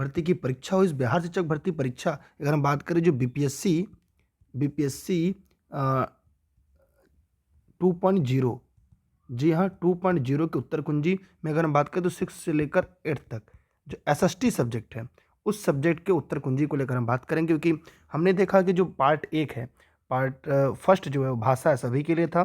भर्ती की परीक्षा हुई, इस बिहार शिक्षक भर्ती परीक्षा अगर हम बात करें जो बीपीएससी 2.0, जी हाँ 2.0 के उत्तर कुंजी में अगर हम बात करें तो 6 से लेकर 8 तक जो एसएसटी सब्जेक्ट है उस सब्जेक्ट के उत्तर कुंजी को लेकर हम बात करेंगे, क्योंकि हमने देखा कि जो पार्ट 1 है, पार्ट फर्स्ट जो है वो भाषा सभी के लिए था,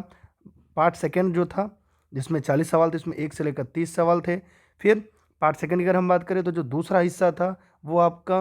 पार्ट सेकेंड जो था जिसमें 40 सवाल थे, इसमें 1 से लेकर 30 सवाल थे। फिर पार्ट सेकेंड की अगर हम बात करें तो जो दूसरा हिस्सा था वो आपका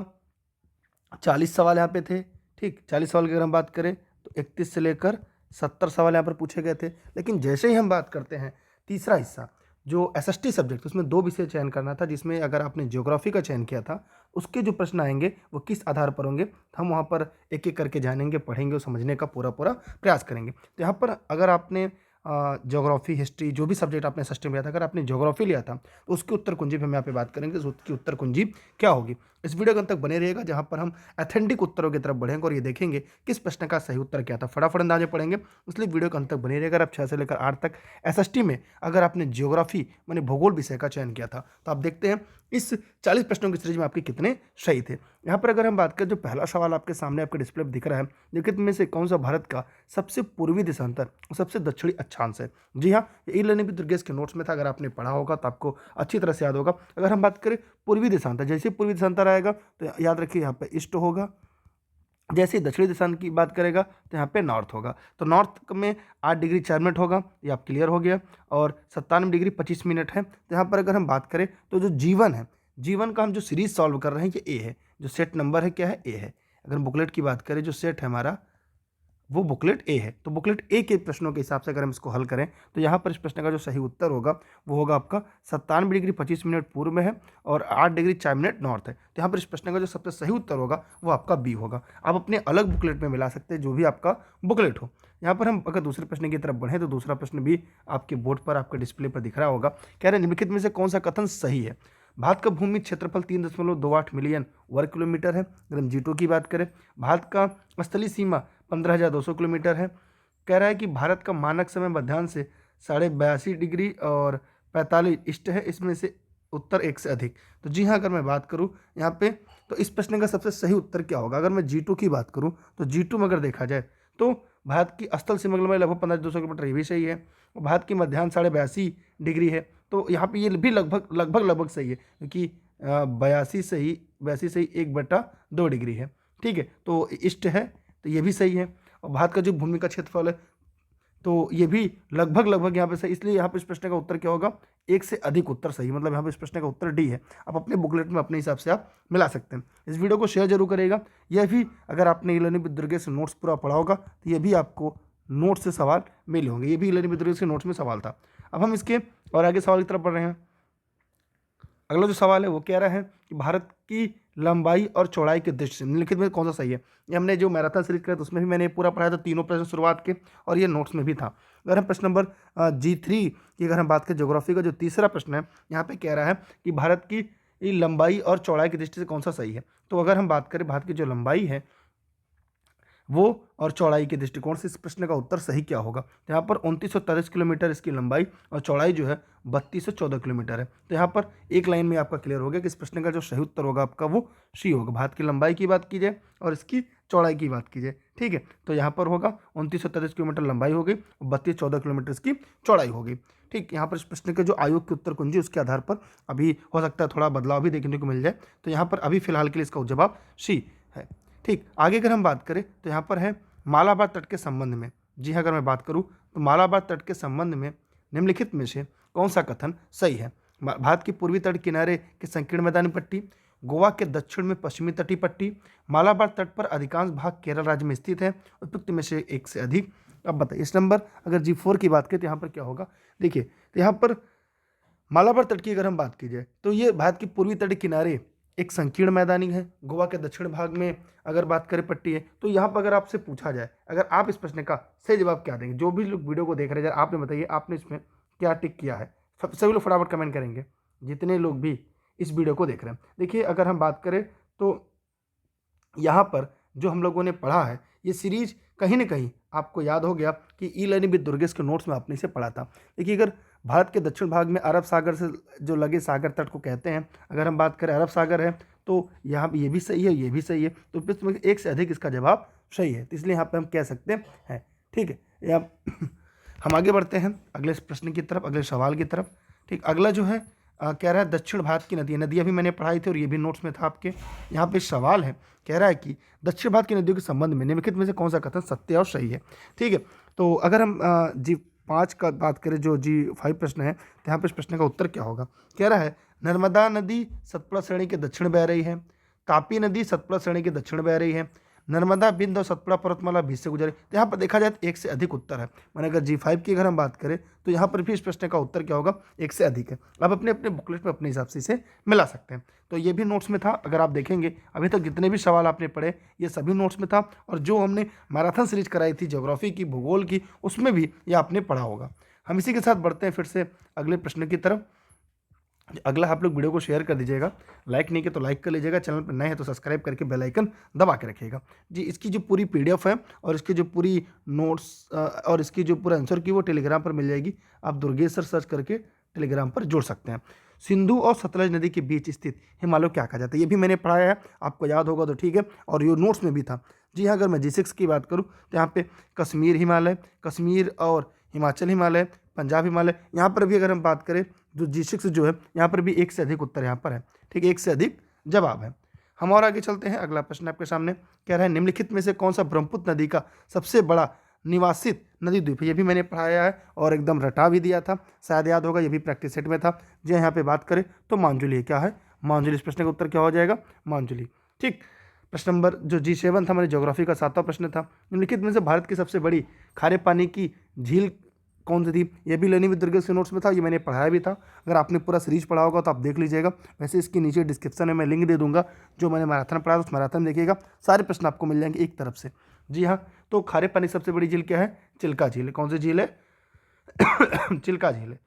40 सवाल यहाँ पे थे। ठीक, 40 सवाल की अगर हम बात करें तो 31 से लेकर 70 सवाल यहाँ पर पूछे गए थे। लेकिन जैसे ही हम बात करते हैं तीसरा हिस्सा जो एसएसटी सब्जेक्ट, उसमें 2 विषय चयन करना था, जिसमें अगर आपने ज्योग्राफी का चयन किया था उसके जो प्रश्न आएंगे वो किस आधार पर होंगे, हम वहाँ पर एक एक करके जानेंगे, पढ़ेंगे और समझने का पूरा पूरा प्रयास करेंगे। तो यहाँ पर अगर आपने ज्योग्राफी, हिस्ट्री, जो भी सब्जेक्ट आपने एसएसटी में लिया था, अगर आपने ज्योग्राफी लिया था तो उसके उत्तर कुंजी पे हम यहाँ पे बात करेंगे, तो उसकी उत्तर कुंजी क्या होगी। इस वीडियो के अंत तक बने रहिएगा, जहाँ पर हम ऑथेंटिक उत्तरों की तरफ बढ़ेंगे और ये देखेंगे किस प्रश्न का सही उत्तर क्या था। फटाफट अंदाजे पढ़ेंगे, इसलिए वीडियो के अंत तक बने रहिएगा। अगर आप 6 से लेकर 8 तक एसएसटी में अगर आपने ज्योग्राफी माने भूगोल विषय का चयन किया था तो आप देखते हैं इस 40 प्रश्नों की सीरीज में आपके कितने सही थे। यहाँ पर अगर हम बात करें, जो पहला सवाल आपके सामने आपके डिस्प्ले पर दिख रहा है, निम्नलिखित में से कौन सा भारत का सबसे पूर्वी देशांतर और सबसे दक्षिणी अक्षांश है। जी हाँ, ये ई लर्निंग विद दुर्गेश के नोट्स में था, अगर आपने पढ़ा होगा तो आपको अच्छी तरह से याद होगा। अगर हम बात करें पूर्वी देशांतर, जैसे पूर्वी देशांतर आएगा तो याद रखिए यहाँ पे ईस्ट होगा, जैसे ही दक्षिणी देशांतर की बात करेगा तो यहाँ पे नॉर्थ होगा। तो नॉर्थ में 8 डिग्री 4 मिनट होगा, ये आप क्लियर हो गया, और 97 डिग्री 25 मिनट है। तो यहाँ पर अगर हम बात करें तो जो जीवन है, जीवन का हम जो सीरीज सॉल्व कर रहे हैं ये ए है, जो सेट नंबर है क्या है, ए है। अगर हम बुकलेट की बात करें, जो सेट है हमारा वो बुकलेट ए है। तो बुकलेट ए के प्रश्नों के हिसाब से अगर हम इसको हल करें तो यहाँ पर इस प्रश्न का जो सही उत्तर होगा वो होगा आपका 97 डिग्री 25 मिनट पूर्व में है और 8 डिग्री 4 मिनट नॉर्थ है। तो यहाँ पर इस प्रश्न का जो सबसे सही उत्तर होगा वो आपका बी होगा। आप अपने अलग बुकलेट में मिला सकते हैं, जो भी आपका बुकलेट हो। यहाँ पर हम अगर दूसरे प्रश्न की तरफ बढ़ें तो दूसरा प्रश्न भी आपके बोर्ड पर, आपके डिस्प्ले पर दिख रहा होगा। कह रहे हैं निम्नलिखित में से कौन सा कथन सही है। भारत का भूमि क्षेत्रफल 3.28 मिलियन वर्ग किलोमीटर है। अगर हम G2 की बात करें, भारत का स्थलीय सीमा 15,200 किलोमीटर है। कह रहा है कि भारत का मानक समय मध्याह्न से 82.5 डिग्री और 45 ईस्ट है, इसमें से उत्तर 1 से अधिक। तो जी हाँ, अगर मैं बात करूँ यहाँ पे तो इस प्रश्न का सबसे सही उत्तर क्या होगा। अगर मैं G2 की बात करूँ तो G2 में अगर देखा जाए तो भारत की स्थल सीमा में लगभग 15,200 किलोमीटर, ये भी सही है। और भारत की मध्याह्न 82.5 डिग्री है, तो यहाँ पे ये भी लगभग सही है, क्योंकि 82 से ही 1/2 डिग्री है। ठीक है, तो ईस्ट है तो ये भी सही है। और भारत का जो भूमि का क्षेत्रफल है तो ये भी लगभग यहाँ पे सही, इसलिए यहाँ पे इस प्रश्न का उत्तर क्या होगा, 1 से अधिक उत्तर सही, मतलब यहाँ पे इस प्रश्न का उत्तर डी है। आप अपने बुकलेट में अपने हिसाब से आप मिला सकते हैं। इस वीडियो को शेयर जरूर करेगा। यह भी अगर आपने e learning with Durgesh notes पूरा पढ़ा होगा तो ये भी आपको नोट्स से सवाल मिले होंगे। ये भी ई लर्निंग विद दुर्गेश के नोट्स में सवाल था। अब हम इसके और आगे सवाल की तरफ बढ़ रहे हैं। अगला जो सवाल है वो कह रहा है कि भारत की लंबाई और चौड़ाई के दृष्टि से निम्नलिखित में कौन सा सही है। ये हमने जो मैराथन सीरीज किया था उसमें भी मैंने पूरा पढ़ाया था, तीनों प्रश्न शुरुआत के, और ये नोट्स में भी था। अगर हम प्रश्न नंबर G3 की अगर हम बात करें, ज्योग्राफी का जो तीसरा प्रश्न है, यहाँ पे कह रहा है कि भारत की लंबाई और चौड़ाई की दृष्टि से कौन सा सही है। तो अगर हम बात करें भारत की जो लंबाई है वो और चौड़ाई के दृष्टिकोण से इस प्रश्न का उत्तर सही क्या होगा। तो यहाँ पर 2943 किलोमीटर इसकी लंबाई और चौड़ाई जो है 3214 किलोमीटर है। तो यहाँ पर एक लाइन में आपका क्लियर हो गया कि इस प्रश्न का जो सही उत्तर होगा आपका वो सी होगा। भारत की लंबाई की बात की जाए और इसकी चौड़ाई की बात की जाए, ठीक है, तो यहाँ पर होगा 2943 किलोमीटर लंबाई होगी और 3214 किलोमीटर इसकी चौड़ाई होगी। ठीक, यहाँ पर इस प्रश्न के जो आयोग के उत्तर कुंजी उसके आधार पर अभी हो सकता है थोड़ा बदलाव भी देखने को मिल जाए। तो यहाँ पर अभी फिलहाल के लिए इसका जवाब सी है। ठीक, आगे अगर हम बात करें तो यहाँ पर है मालाबार तट के संबंध में। जी हाँ, अगर मैं बात करूँ तो मालाबार तट के संबंध में निम्नलिखित में से कौन सा कथन सही है। भारत की पूर्वी तट किनारे की संकीर्ण मैदानी पट्टी, गोवा के दक्षिण में पश्चिमी तटीय पट्टी, मालाबार तट पर अधिकांश भाग केरल राज्य में स्थित है, उपयुक्त में से 1 से अधिक। अब बताइए इस नंबर अगर G4 की बात करें तो यहाँ पर क्या होगा। देखिए, तो यहाँ पर मालाबार तट की अगर हम बात की जाए तो ये भारत की पूर्वी तट किनारे एक संकीर्ण मैदानी है, गोवा के दक्षिण भाग में अगर बात करें पट्टी है। तो यहाँ पर अगर आपसे पूछा जाए, अगर आप इस प्रश्न का सही जवाब क्या देंगे, जो भी लोग वीडियो को देख रहे हैं आपने बताइए आपने इसमें क्या टिक किया है। सभी लोग फटाफट कमेंट करेंगे, जितने लोग भी इस वीडियो को देख रहे हैं। देखिए, अगर हम बात करें तो यहाँ पर जो हम लोगों ने पढ़ा है ये सीरीज कहीं ना कहीं आपको याद हो गया कि ई लर्निंग विद दुर्गेश के नोट्स में आपने इसे पढ़ा था। देखिए, अगर भारत के दक्षिण भाग में अरब सागर से जो लगे सागर तट को कहते हैं, अगर हम बात करें अरब सागर है तो यहाँ पे ये भी सही है, ये भी सही है, तो इसमें एक से अधिक इसका जवाब सही है, तो इसलिए यहाँ पे हम कह सकते हैं। ठीक है, या हम आगे बढ़ते हैं अगले प्रश्न की तरफ, अगले सवाल की तरफ। ठीक, अगला जो है कह रहा है दक्षिण भारत की नदियाँ भी मैंने पढ़ाई थी और ये भी नोट्स में था आपके। यहाँ पे सवाल है, कह रहा है कि दक्षिण भारत की नदियों के संबंध में निम्नलिखित में से कौन सा कथन सत्य और सही है। ठीक है, तो अगर हम G5 का बात करें, जो G5 प्रश्न है, तो यहाँ पे इस प्रश्न का उत्तर क्या होगा। कह रहा है नर्मदा नदी सतपुड़ा श्रेणी के दक्षिण बह रही है, तापी नदी सतपुड़ा श्रेणी के दक्षिण बह रही है, नर्मदा बिंद और सतपुड़ा पर्वतमाला बीच से गुजरे। तो यहाँ पर देखा जाए तो एक से अधिक उत्तर है, मैंने अगर G5 की अगर हम बात करें तो यहाँ पर भी इस प्रश्न का उत्तर क्या होगा, एक से अधिक है। आप अपने अपने बुकलेट में अपने हिसाब से इसे मिला सकते हैं। तो ये भी नोट्स में था, अगर आप देखेंगे अभी तक जितने भी सवाल आपने पढ़े ये सभी नोट्स में था, और जो हमने मैराथन सीरीज कराई थी ज्योग्राफी की, भूगोल की, उसमें भी ये आपने पढ़ा होगा। हम इसी के साथ बढ़ते हैं फिर से अगले प्रश्न की तरफ। अगला आप लोग वीडियो को शेयर कर दीजिएगा, लाइक नहीं किया तो लाइक कर लीजिएगा, चैनल पर नए हैं तो सब्सक्राइब करके बेल आइकन दबा के रखिएगा जी। इसकी जो पूरी PDF है और इसकी जो पूरी नोट्स और इसकी जो पूरा आंसर की वो टेलीग्राम पर मिल जाएगी, आप दुर्गेश सर सर्च करके टेलीग्राम पर जोड़ सकते हैं। सिंधु और सतलज नदी के बीच स्थित हिमालय क्या कहा जाता है, ये भी मैंने पढ़ाया है, आपको याद होगा तो ठीक है, और ये नोट्स में भी था। जी हाँ, अगर मैं G6 की बात करूँ तो यहाँ पे कश्मीर हिमालय, कश्मीर और हिमाचल हिमालय, पंजाब हिमालय, यहाँ पर भी अगर हम बात करें जो G6 जो है यहाँ पर भी एक से अधिक उत्तर यहाँ पर है। ठीक है, एक से अधिक जवाब है। हम और आगे चलते हैं, अगला प्रश्न आपके सामने कह रहा है निम्नलिखित में से कौन सा ब्रह्मपुत्र नदी का सबसे बड़ा निवासित नदी द्वीप है। ये भी मैंने पढ़ाया है और एकदम रटा भी दिया था, शायद याद होगा, ये भी प्रैक्टिस सेट में था। जी यहाँ पे बात करें तो मांजुली है। क्या है, मांजुली। इस प्रश्न का उत्तर क्या हो जाएगा, मांजुली। ठीक, प्रश्न नंबर जो G7 था, हमारे ज्योग्राफी का 7वां प्रश्न था, निम्नलिखित में से भारत की सबसे बड़ी खारे पानी की झील कौन सी थी। ये भी लर्निंग विद दुर्गेश के नोट्स में था, ये मैंने पढ़ाया भी था, अगर आपने पूरा सीरीज पढ़ा होगा तो आप देख लीजिएगा। वैसे इसके नीचे डिस्क्रिप्शन में मैं लिंक दे दूंगा, जो मैंने मैराथन पढ़ा उस मैराथन देखिएगा, सारे प्रश्न आपको मिल जाएंगे एक तरफ से। जी हाँ, तो खारे पानी सबसे बड़ी झील क्या है, चिल्का झील है। कौन सी झील है, चिल्का झील है।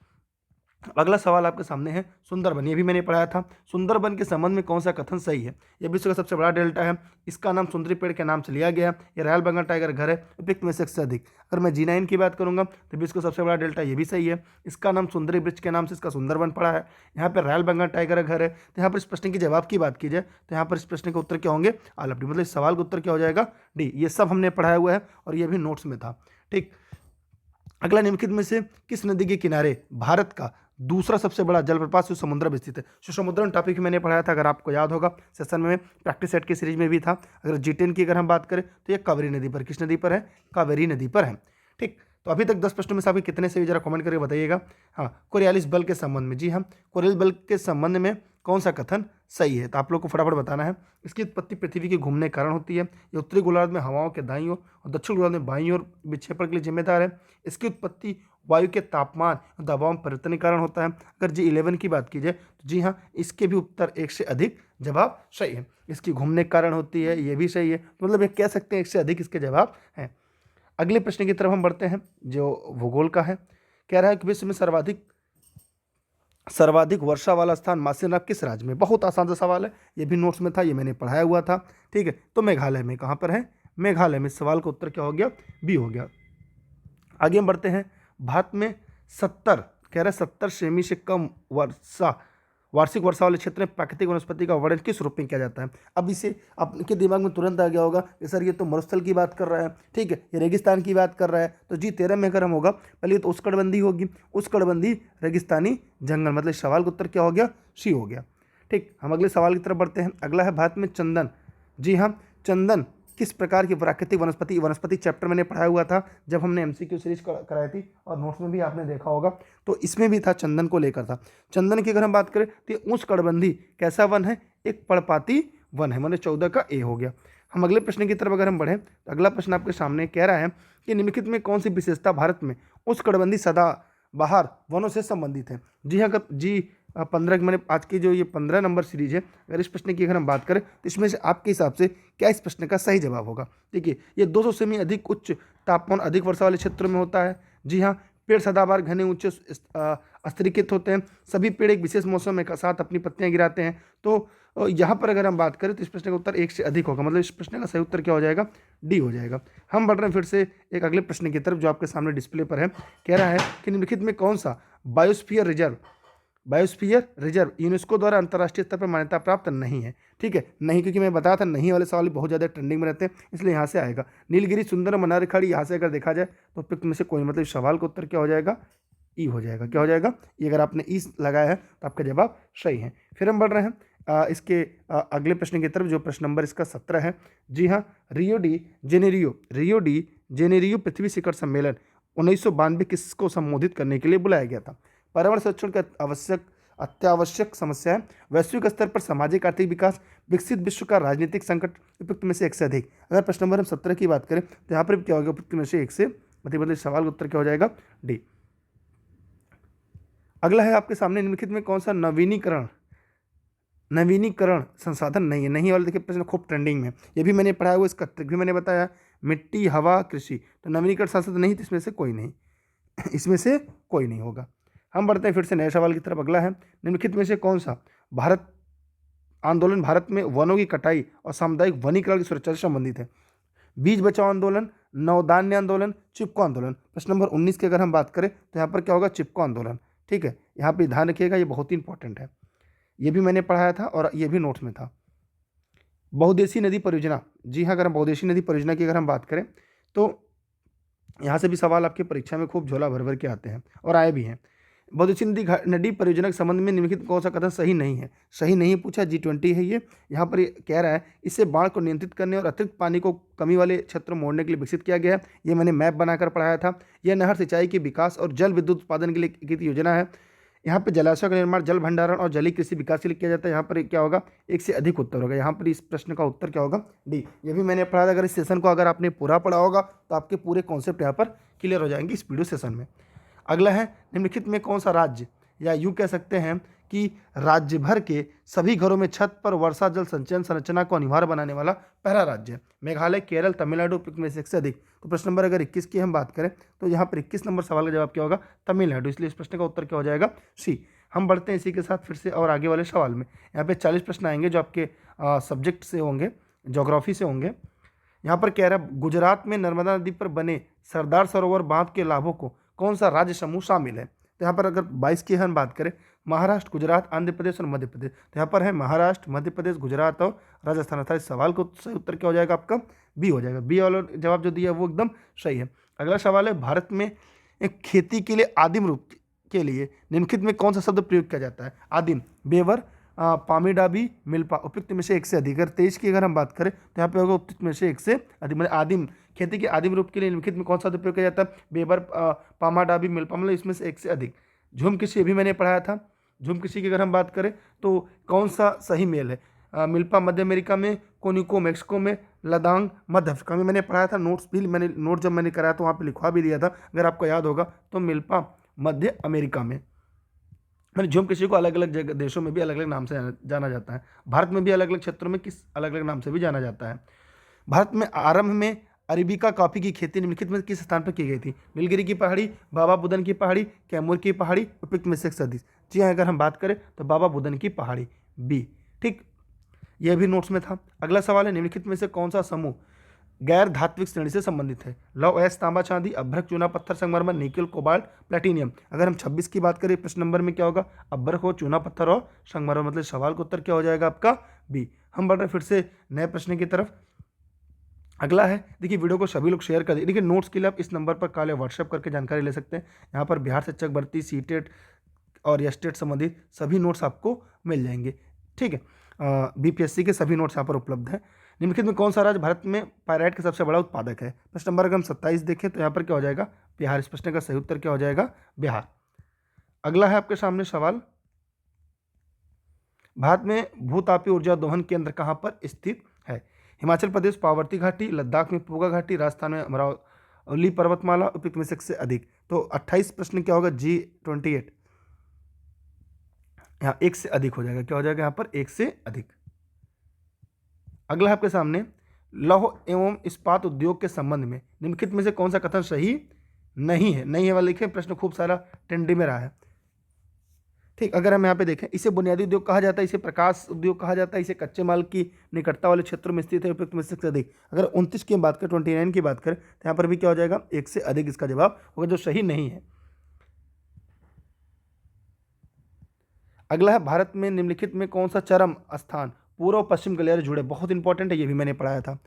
अगला सवाल आपके सामने है सुंदरबन, ये भी मैंने पढ़ाया था। सुंदरबन के संबंध में कौन सा कथन सही है। यह विश्व का सबसे बड़ा डेल्टा है, इसका नाम सुंदरी पेड़ के नाम से लिया गया, यह रॉयल बंगाल टाइगर घर है, उपयुक्त में से एक से अधिक। अगर मैं G9 की बात करूंगा तो विश्व का सबसे बड़ा डेल्टा ये भी सही है, इसका नाम सुंदरी वृक्ष के नाम से इसका सुंदरबन पड़ा है, यहाँ पर रॉयल बंगाल टाइगर घर है। तो यहाँ पर इस प्रश्न की जवाब की बात की जाए तो यहाँ पर इस प्रश्न के उत्तर क्या होंगे, ऑल ऑफ डी, मतलब इस सवाल का उत्तर क्या हो जाएगा, डी। ये सब हमने पढ़ाया हुआ है और ये भी नोट्स में था। ठीक, अगला निम्नलिखित में से किस नदी के किनारे भारत का दूसरा सबसे बड़ा जलप्रपात सुसमुद्रम स्थित है। सुसमुद्रम टॉपिक मैंने पढ़ाया था, अगर आपको याद होगा सेशन में, प्रैक्टिस सेट की सीरीज में भी था। अगर G10 की अगर हम बात करें तो ये कावेरी नदी पर, किस नदी पर है, कावेरी नदी पर है। ठीक, तो अभी तक 10 प्रश्नों में से आपके कितने से भी जरा कमेंट करके बताइएगा। हाँ, कोरियालिस बल के संबंध में, जी हाँ, कोरियालिस बल के संबंध में कौन सा कथन सही है, तो आप लोग को फटाफट बताना है। इसकी उत्पत्ति पृथ्वी के घूमने के कारण होती है, ये उत्तरी गोलार्ध में हवाओं के दाईं ओर और दक्षिण गोलार्ध में बाईं ओर विक्षेपण के लिए जिम्मेदार है। इसकी उत्पत्ति वायु के तापमान दबाव में परिवर्तन के कारण होता है। अगर G11 की बात की जाए तो जी हाँ, इसके भी उत्तर एक से अधिक जवाब सही है। इसकी घूमने के कारण होती है, ये भी सही है, तो मतलब ये कह सकते हैं एक से अधिक इसके जवाब हैं। अगले प्रश्न की तरफ हम बढ़ते हैं, जो भूगोल का है। कह रहा है कि विश्व में सर्वाधिक वर्षा वाला स्थान मासिनराम किस राज्य में। बहुत आसान सा सवाल है, ये भी नोट्स में था, ये मैंने पढ़ाया हुआ था। ठीक है, तो मेघालय में। कहाँ पर है, मेघालय में। इस सवाल का उत्तर क्या हो गया, बी हो गया। आगे हम बढ़ते हैं, भारत में 70 कह रहा है 70 सेमी से कम वार्षिक वर्षा वाले क्षेत्र में प्राकृतिक वनस्पति का वर्णन किस रूप में किया जाता है। अब इसे आपके दिमाग में तुरंत आ गया होगा कि सर ये तो मरुस्थल की बात कर रहा है, ठीक है, ये रेगिस्तान की बात कर रहा है। तो G13 में अगर हम होगा, पहले तो उष्णकटिबंधीय होगी, उष्णकटिबंधीय रेगिस्तानी जंगल, मतलब सवाल का उत्तर क्या हो गया, सी हो गया। ठीक, हम अगले सवाल की तरफ बढ़ते हैं। अगला है भारत में चंदन। जी हाँ, चंदन किस प्रकार की प्राकृतिक वनस्पति चैप्टर मैंने पढ़ाया हुआ था जब हमने MCQ सीरीज कराई थी, और नोट्स में भी आपने देखा होगा, तो इसमें भी था, चंदन को लेकर था। चंदन की अगर हम बात करें तो ये उष्णकटिबंधीय कैसा वन है, एक पर्णपाती वन है, मतलब 14 का ए हो गया। हम अगले प्रश्न की तरफ अगर हम बढ़ें तो अगला प्रश्न आपके सामने कह रहा है कि निम्नलिखित में कौन सी विशेषता भारत में उष्णकटिबंधीय सदाबहार वनों से संबंधित है। जी हाँ, अगर G15 मैंने आज की जो ये 15 नंबर सीरीज है, अगर इस प्रश्न की अगर हम बात करें तो इसमें से आपके हिसाब से क्या इस प्रश्न का सही जवाब होगा। देखिए, ये 200 सेमी अधिक उच्च तापमान अधिक वर्षा वाले क्षेत्रों में होता है। जी हाँ, पेड़ सदाबहार घने ऊंचे स्तरीकृत होते हैं, सभी पेड़ एक विशेष मौसम में साथ अपनी पत्तियां गिराते हैं। तो यहाँ पर अगर हम बात करें तो इस प्रश्न का उत्तर एक से अधिक होगा, मतलब इस प्रश्न का सही उत्तर क्या हो जाएगा, डी हो जाएगा। हम बढ़ रहे हैं फिर से एक अगले प्रश्न की तरफ जो आपके सामने डिस्प्ले पर है। कह रहा है कि निम्नलिखित में कौन सा biosphere reserve biosphere reserve UNESCO द्वारा अंतर्राष्ट्रीय स्तर पर मान्यता प्राप्त नहीं है। ठीक है, नहीं, क्योंकि मैं बताया था नहीं वाले सवाल बहुत ज़्यादा ट्रेंडिंग में रहते हैं, इसलिए यहाँ से आएगा। नीलगिरी सुंदर मनार खाड़ी, यहाँ से अगर देखा जाए तो उपयुक्त में से कोई, मतलब सवाल का उत्तर क्या हो जाएगा, ई हो जाएगा। क्या हो जाएगा, ये अगर आपने ई लगाया है तो आपका जवाब सही है। फिर हम बढ़ रहे हैं इसके अगले प्रश्न की तरफ, जो प्रश्न नंबर इसका 17 है। जी हाँ, रियो डी जेनेरियो पृथ्वी शिखर सम्मेलन 1992 किसको संबोधित करने के लिए बुलाया गया था। पर्यावरण संरक्षण का अत्यावश्यक समस्या है, वैश्विक स्तर पर सामाजिक आर्थिक विकास, विकसित विश्व का राजनीतिक संकट, उपयुक्त में से एक से अधिक। अगर प्रश्न नंबर हम 17 की बात करें तो यहाँ पर क्या होगा, उपयुक्त में से एक से, मतलब सवाल का उत्तर क्या हो जाएगा, डी। अगला है आपके सामने, निम्नलिखित में कौन सा नवीनीकरण संसाधन नहीं है। नहीं वाले देखिए प्रश्न खूब ट्रेंडिंग में, ये भी मैंने पढ़ाया हुआ, इसका ट्रिक भी मैंने बताया, मिट्टी, हवा, कृषि। तो नवीनीकरण संसाधन नहीं, तो इसमें से कोई नहीं इसमें से कोई नहीं होगा। हम बढ़ते हैं फिर से नए सवाल की तरफ। अगला है, निम्नलिखित में से कौन सा भारत में वनों की कटाई और सामुदायिक वनीकरण की सुरक्षा से संबंधित है। बीज बचाओ आंदोलन, नवधान्य आंदोलन, चिपको आंदोलन। प्रश्न नंबर 19 की अगर हम बात करें तो यहाँ पर क्या होगा, चिपको आंदोलन। ठीक है, यहाँ पे ध्यान रखिएगा, ये बहुत ही इंपॉर्टेंट है, ये भी मैंने पढ़ाया था और ये भी नोट्स में था। बहुउद्देशीय नदी परियोजना, जी हाँ, अगर हम बहुउद्देशीय नदी परियोजना की अगर हम बात करें तो यहाँ से भी सवाल आपके परीक्षा में खूब झोला भर भर के आते हैं और आए भी हैं। बहुउद्देशीय नदी परियोजना के संबंध में निम्नलिखित कौन सा कथन सही नहीं है। सही नहीं पूछा, G20 है ये। यहाँ पर कह रहा है इससे बाढ़ को नियंत्रित करने और अतिरिक्त पानी को कमी वाले क्षेत्रों में मोड़ने के लिए विकसित किया गया है। ये मैंने मैप बनाकर पढ़ाया था। यह नहर सिंचाई के विकास और जल विद्युत उत्पादन के लिए की योजना है। यहाँ पे जलाशय का निर्माण, जल भंडारण और जलीय कृषि विकास के लिए किया जाता है। यहाँ पर क्या होगा, एक से अधिक उत्तर होगा। यहाँ पर इस प्रश्न का उत्तर क्या होगा, डी। ये भी मैंने पढ़ा था। अगर इस सेशन को अगर आपने पूरा पढ़ा होगा तो आपके पूरे कॉन्सेप्ट यहाँ पर क्लियर हो जाएंगे इस वीडियो सेशन में। अगला है, निम्नलिखित में कौन सा राज्य, या यूँ कह सकते हैं कि राज्य भर के सभी घरों में छत पर वर्षा जल संचयन संरचना को अनिवार्य बनाने वाला पहला राज्य है। मेघालय, केरल, तमिलनाडु, उपयुक्त में से एक से अधिक। तो प्रश्न नंबर अगर 21 की हम बात करें तो यहाँ पर 21 नंबर सवाल का जवाब क्या होगा, तमिलनाडु। इसलिए इस प्रश्न का उत्तर क्या हो जाएगा, सी। हम बढ़ते हैं इसी के साथ फिर से और आगे वाले सवाल में। यहाँ पे 40 प्रश्न आएंगे जो आपके सब्जेक्ट से होंगे, ज्योग्राफी से होंगे। यहाँ पर कह रहा है, गुजरात में नर्मदा नदी पर बने सरदार सरोवर बांध के लाभों को कौन सा राज्य समूह शामिल है। तो यहाँ पर अगर 22 की हम बात करें, महाराष्ट्र, गुजरात, आंध्र प्रदेश और मध्य प्रदेश। तो यहाँ पर है महाराष्ट्र, मध्य प्रदेश, गुजरात और राजस्थान। अर्थात इस सवाल को सही उत्तर क्या हो जाएगा आपका, बी हो जाएगा। बी वाला जवाब जो दिया वो एकदम सही है। अगला सवाल है, भारत में एक खेती के लिए आदिम रूप के लिए निम्नलिखित में कौन सा शब्द प्रयोग किया जाता है। आदिम, बेवर, पामीडाबी, मिल्पा। उपयुक्त में से एक से अधिक। अगर 23 की अगर हम बात करें तो यहाँ पे होगा उपयुक्त में से एक से अधिक। मतलब आदिम खेती के आदिम रूप के लिए निम्नलिखित में कौन सा प्रयोग किया जाता है, बेबर, पामाडाबी, मिल्पा। मतलब इसमें से एक से अधिक। झुम कृषि भी मैंने पढ़ाया था। झुम कृषि की अगर हम बात करें तो कौन सा सही मेल है, मिल्पा मध्य अमेरिका में, कोनिको मैक्सिको में, लदांग मध्य अफ्रीका में। मैंने पढ़ाया था, नोट्स भी मैंने नोट जब मैंने कराया तो वहाँ पे लिखवा भी दिया था, अगर आपको याद होगा तो मिल्पा मध्य अमेरिका में। मैंने झुम कृषि को अलग अलग जगह देशों में भी अलग अलग नाम से जाना जाता है। भारत में भी अलग अलग क्षेत्रों में किस अलग अलग नाम से भी जाना जाता है। भारत में आरंभ में अरेबिका कॉफी की खेती निम्नलिखित में किस स्थान पर की गई थी। नीलगिरी की पहाड़ी, बाबा बुदन की पहाड़ी, कैमूर की पहाड़ी, उपयुक्त में से सदी। जी हाँ, अगर हम बात करें तो बाबा बुदन की पहाड़ी, बी। ठीक, यह भी नोट्स में था। अगला सवाल है, निम्नलिखित में से कौन सा समूह गैर धात्विक श्रेणी से संबंधित है। लौह अयस्क, तांबा, चांदी, अभ्रक, चूना पत्थर, संगमरमर, निकेल, कोबाल्ट, प्लेटिनियम। अगर हम 26 की बात करें प्रश्न नंबर में क्या होगा, अभ्रक हो, चूना पत्थर और संगमरमर। मतलब सवाल का उत्तर क्या हो जाएगा आपका, बी। हम बढ़ रहे फिर से नए प्रश्न की तरफ। अगला है, देखिए वीडियो को सभी लोग शेयर कर देखिए। नोट्स के लिए आप इस नंबर पर कॉल या व्हाट्सएप करके जानकारी ले सकते हैं। यहाँ पर बिहार शिक्षक भर्ती, सीटेट और एस्टेट संबंधित सभी नोट्स आपको मिल जाएंगे। ठीक है, बीपीएससी के सभी नोट्स यहाँ पर उपलब्ध हैं। निम्नलिखित में कौन सा राज्य भारत में पायराइट का सबसे बड़ा उत्पादक है। प्रश्न नंबर अगर हम 27 देखें तो यहाँ पर क्या हो जाएगा, बिहार। इस प्रश्न का सही उत्तर क्या हो जाएगा, बिहार। अगला है आपके सामने सवाल, भारत में भूतापीय ऊर्जा दोहन केंद्र कहाँ पर स्थित है। हिमाचल प्रदेश पावर्ती घाटी, लद्दाख में पूगा घाटी, राजस्थान में अमरावली पर्वतमाला, उपयुक्त में से अधिक। तो 28 प्रश्न क्या होगा, G28। यहाँ एक से अधिक हो जाएगा। क्या हो जाएगा यहाँ पर, एक से अधिक। अगला है आपके सामने, लौह एवं इस्पात उद्योग के संबंध में निम्नलिखित में से कौन सा कथन सही नहीं है। नहीं है वाला लिखे, प्रश्न खूब सारा टेंडी में रहा है। ठीक, अगर हम यहाँ पे देखें, इसे बुनियादी उद्योग कहा जाता है, इसे प्रकाश उद्योग कहा जाता है, इसे कच्चे माल की निकटता वाले क्षेत्रों में स्थित है, उपयुक्त में से अधिक। अगर 29 की बात करें, 29 की बात करें तो यहाँ पर भी क्या हो जाएगा, एक से अधिक इसका जवाब होगा, जो सही नहीं है। अगला है भारत में निम्नलिखित में कौन सा चरम स्थान पूर्व और पश्चिम ग्लेशियर जुड़े, बहुत इंपॉर्टेंट है, ये भी मैंने पढ़ाया था,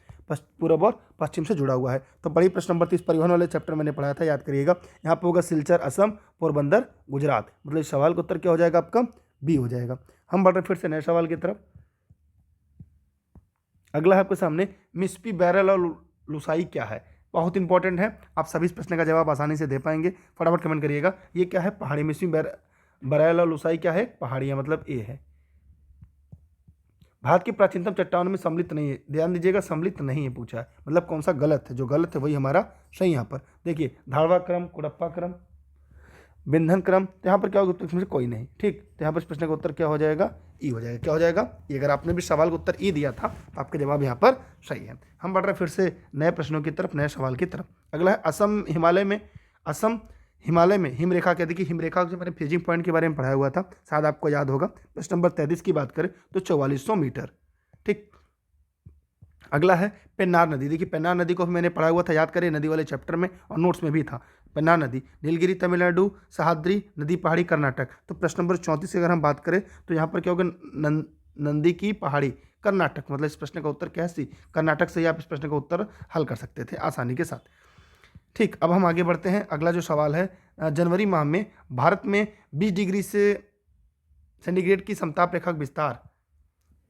पूर्व और पश्चिम से जुड़ा हुआ है। तो पढ़िए प्रश्न नंबर 30, परिवहन वाले चैप्टर मैंने पढ़ाया था, याद करिएगा। यहाँ पे होगा सिलचर असम, पोरबंदर गुजरात, मतलब इस सवाल का उत्तर क्या हो जाएगा आपका, बी हो जाएगा। हम बढ़ रहे फिर से नए सवाल की तरफ। अगला है आपके सामने मिस्पी बैरल और लुसाई क्या है, बहुत इंपॉर्टेंट है, आप सभी इस प्रश्न का जवाब आसानी से दे पाएंगे, फटाफट कमेंट करिएगा। ये क्या है, पहाड़ी। मिस्पी बैरल और लुसाई क्या है, पहाड़ियाँ, मतलब ए है। भारत की प्राचीनतम चट्टानों में सम्मिलित नहीं है, ध्यान दीजिएगा, सम्मिलित नहीं है पूछा है, मतलब कौन सा गलत है, जो गलत है वही हमारा सही। यहाँ पर देखिए धारवा क्रम, कुड़प्पा क्रम, बिंधन क्रम, तो यहाँ पर क्या होगा, इसमें से कोई नहीं, ठीक। तो यहाँ पर इस प्रश्न का उत्तर क्या हो जाएगा, ई हो जाएगा। क्या हो जाएगा, ये। अगर आपने भी सवाल का उत्तर ई दिया था तो आपका जवाब यहाँ पर सही है। हम बढ़ रहे फिर से नए प्रश्नों की तरफ, नए सवाल की तरफ। अगला है असम हिमालय में हिमरेखा क्या, देखिए हिमरेखा जो मैंने फ्रीजिंग पॉइंट के बारे में पढ़ाया हुआ था, शायद आपको याद होगा। प्रश्न नंबर 33 की बात करें तो 4400 मीटर, ठीक। अगला है पेन्नार नदी, देखिए पेन्नार नदी को भी मैंने पढ़ा हुआ था, याद करें, नदी वाले चैप्टर में और नोट्स में भी था। पेन्नार नदी नीलगिरी तमिलनाडु, सह्याद्री नदी पहाड़ी कर्नाटक। तो प्रश्न नंबर 34 की अगर हम बात करें तो यहाँ पर क्या होगा, नंदी की पहाड़ी कर्नाटक, मतलब इस प्रश्न का उत्तर क्या है, सी, कर्नाटक से ही आप इस प्रश्न का उत्तर हल कर सकते थे आसानी के साथ, ठीक। अब हम आगे बढ़ते हैं। अगला जो सवाल है, जनवरी माह में भारत में 20 डिग्री से सेंटीग्रेड की समताप रेखा का विस्तार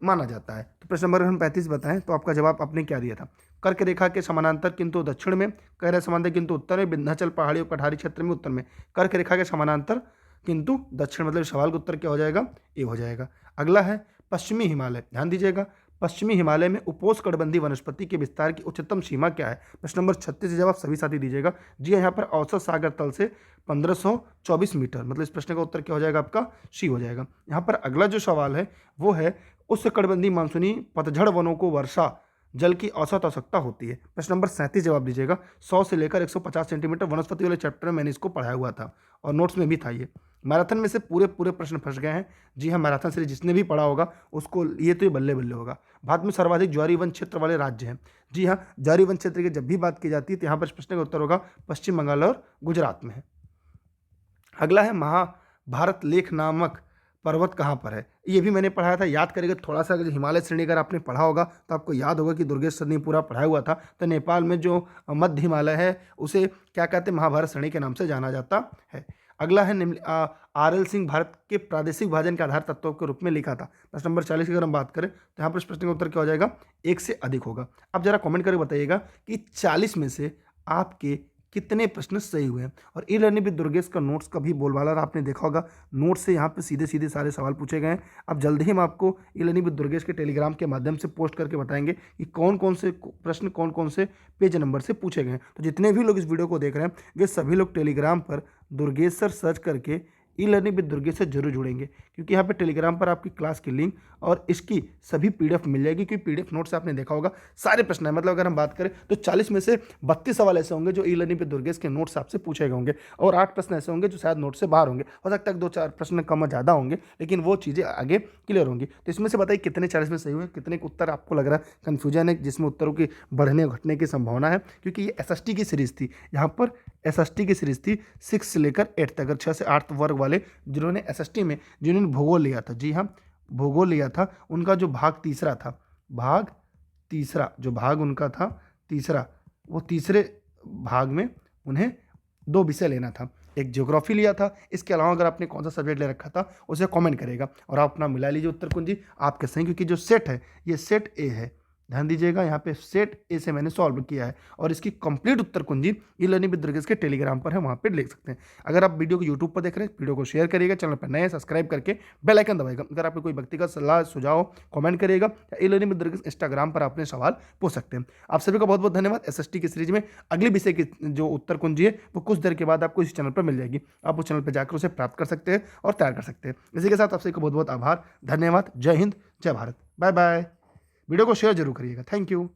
माना जाता है। तो प्रश्न नंबर हम 35 बताएं तो आपका जवाब आपने क्या दिया था, कर्क रेखा के समानांतर किंतु दक्षिण में, कह रहे समांतर किंतु उत्तर में, विंध्याचल पहाड़ी और कठारी क्षेत्र में उत्तर में, कर्क रेखा के समानांतर किंतु दक्षिण, मतलब सवाल का उत्तर क्या हो जाएगा, ए हो जाएगा। अगला है पश्चिमी हिमालय, ध्यान दीजिएगा, पश्चिमी हिमालय में उपोष्णकटिबंधीय वनस्पति के विस्तार की उच्चतम सीमा क्या है। प्रश्न नंबर 36 जवाब सभी साथी दीजिएगा। जी यहाँ पर औसत सागर तल से 1524 मीटर, मतलब इस प्रश्न का उत्तर क्या हो जाएगा आपका, सी हो जाएगा। यहाँ पर अगला जो सवाल है वो है उष्णकटिबंधीय मानसूनी पतझड़ वनों को वर्षा जल की औसत आवश्यकता होती है। प्रश्न नंबर 37 जवाब दीजिएगा। 100 से लेकर 150 सेंटीमीटर, वनस्पति वाले चैप्टर में मैंने इसको पढ़ाया हुआ था और नोट्स में भी था। ये मैराथन में से पूरे प्रश्न फंस गए हैं। जी हाँ, मैराथन सीरीज जिसने भी पढ़ा होगा उसको ये तो ये बल्ले बल्ले होगा। भारत में सर्वाधिक ज्वारी वन क्षेत्र वाले राज्य हैं। जी हाँ, ज्वारी वन क्षेत्र की जब भी बात की जाती है तो यहाँ पर इस प्रश्न का उत्तर होगा पश्चिम बंगाल और गुजरात में है। अगला है महाभारत लेख नामक पर्वत कहाँ पर है, ये भी मैंने पढ़ाया था, याद करेंगे थोड़ा सा। अगर हिमालय श्रेणी अगर आपने पढ़ा होगा तो आपको याद होगा कि दुर्गेश सर ने पूरा पढ़ाया हुआ था। तो नेपाल में जो मध्य हिमालय है उसे क्या कहते हैं, महाभारत श्रेणी के नाम से जाना जाता है। अगला है RL सिंह भारत के प्रादेशिक विभाजन के आधार तत्वों के रूप में लिखा था। प्रश्न नंबर 40 की अगर हम बात करें तो यहाँ पर इस प्रश्न का उत्तर क्या हो जाएगा, 1 से अधिक होगा। अब जरा कमेंट करके बताइएगा कि 40 में से आपके कितने प्रश्न सही हुए हैं। और ई लर्निंग विद दुर्गेश का नोट्स का भी बोलबाला आपने देखा होगा, नोट्स से यहाँ पे सीधे सीधे सारे सवाल पूछे गए हैं। अब जल्दी ही हम आपको ई लर्निंग विद दुर्गेश के टेलीग्राम के माध्यम से पोस्ट करके बताएंगे कि कौन कौन से प्रश्न कौन कौन से पेज नंबर से पूछे गए हैं। तो जितने भी लोग इस वीडियो को देख रहे हैं वे सभी लोग टेलीग्राम पर दुर्गेश सर सर्च करके ई लर्निंग विद दुर्गेश से जरूर जुड़ेंगे, क्योंकि यहाँ पे टेलीग्राम पर आपकी क्लास की लिंक और इसकी सभी PDF मिल जाएगी। क्योंकि PDF नोट से आपने देखा होगा सारे प्रश्न है, मतलब अगर हम बात करें तो 40 में से 32 सवाल ऐसे होंगे जो ई लर्निंग विद दुर्गेश के नोट से आपसे पूछे गए होंगे और 8 प्रश्न ऐसे होंगे जो शायद नोट से बाहर होंगे। हो सकता है 2-4 प्रश्न कम ज़्यादा होंगे, लेकिन वो चीज़ें आगे क्लियर होंगी। तो इसमें से बताइए कितने 40 में सही हुए, कितने के उत्तर आपको लग रहा है कन्फ्यूजन है, जिसमें उत्तरों की बढ़ने घटने की संभावना है। क्योंकि ये SST की सीरीज थी, यहाँ पर SST की सीरीज थी 6 से लेकर 8 तक, 6 से 8 वर्ग वाले जिन्होंने SST में जिन्होंने भूगोल लिया था। जी हाँ, भूगोल लिया था, उनका जो भाग तीसरा था, जो भाग उनका था तीसरा, वो तीसरे भाग में उन्हें 2 विषय लेना था, एक ज्योग्राफी लिया था। इसके अलावा अगर आपने कौन सा सब्जेक्ट ले रखा था उसे कमेंट करेगा और आप अपना मिला लीजिए उत्तर कुंजी आपके सही। क्योंकि जो सेट है ये सेट ए है, ध्यान दीजिएगा, यहाँ पे सेट ए से मैंने सॉल्व किया है और इसकी कंप्लीट उत्तर कुंजी ई लर्निंग विद दुर्गेश के टेलीग्राम पर है, वहाँ पे देख सकते हैं। अगर आप वीडियो को यूट्यूब पर देख रहे हैं, वीडियो को शेयर करिएगा, चैनल पर नए सब्सक्राइब करके बेल आइकन दबाएगा। अगर आपको कोई व्यक्तिगत सलाह सुझाव कमेंट करिएगा या e learning with Durgesh Instagram पर अपने सवाल पूछ सकते हैं। आप सभी का बहुत बहुत धन्यवाद। SST की सीरीज में अगले विषय की जो उत्तर कुंजी है वो कुछ देर के बाद आपको इस चैनल पर मिल जाएगी, आप उस चैनल पर जाकर उसे प्राप्त कर सकते हैं और तैयार कर सकते हैं। इसी के साथ आप सभी का बहुत बहुत आभार, धन्यवाद, जय हिंद, जय भारत, बाय बाय। वीडियो को शेयर जरूर करिएगा, थैंक यू।